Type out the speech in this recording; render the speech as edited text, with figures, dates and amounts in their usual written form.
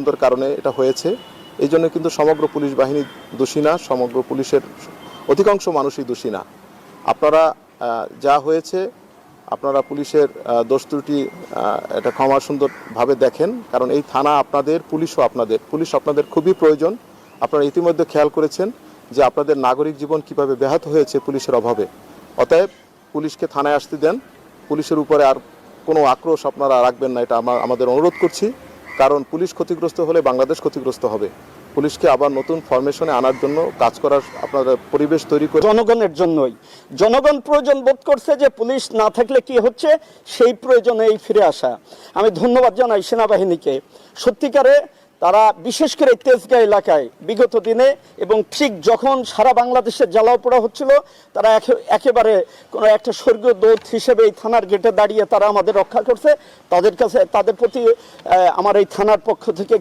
সুন্দর কারণে এটা হয়েছে। এই জন্য কিন্তু সমগ্র পুলিশ বাহিনী দোষী না, সমগ্র পুলিশের অধিকাংশ মানুষই দোষী না। আপনারা যা হয়েছে আপনারা পুলিশের দোষ ত্রুটি এটা ক্ষমা সুন্দরভাবে দেখেন, কারণ এই থানা আপনাদের, পুলিশও আপনাদের, পুলিশ আপনাদের খুবই প্রয়োজন। আপনারা ইতিমধ্যে খেয়াল করেছেন যে আপনাদের নাগরিক জীবন কিভাবে ব্যাহত হয়েছে পুলিশের অভাবে। অতএব পুলিশকে থানায় আসতে দেন, পুলিশের উপরে আর কোনো আক্রোশ আপনারা রাখবেন না, এটা আমাদের অনুরোধ করছি। কারণ পুলিশ ক্ষতিগ্রস্ত হলে বাংলাদেশ ক্ষতিগ্রস্ত হবে। পুলিশকে আবার নতুন ফরমেশনে আনার জন্য কাজ করার আপনারা পরিবেশ তৈরি করে জনগণের জন্যই। জনগণ প্রয়োজন বোধ করছে যে পুলিশ না থাকলে কি হচ্ছে, সেই প্রয়োজনেই ফিরে আসা। আমি ধন্যবাদ জানাই সেনাবাহিনীকে। সত্যিকারে তারা বিশেষ করে তেজগাঁ এলাকায় বিগত দিনে এবং ঠিক যখন সারা বাংলাদেশের জ্বালাও পোড়া হচ্ছিল, তারা একেবারে কোনো একটা স্বর্গীয় দূত হিসেবে এই থানার গেটে দাঁড়িয়ে তারা আমাদের রক্ষা করছে। তাদের প্রতি আমার এই থানার পক্ষ থেকে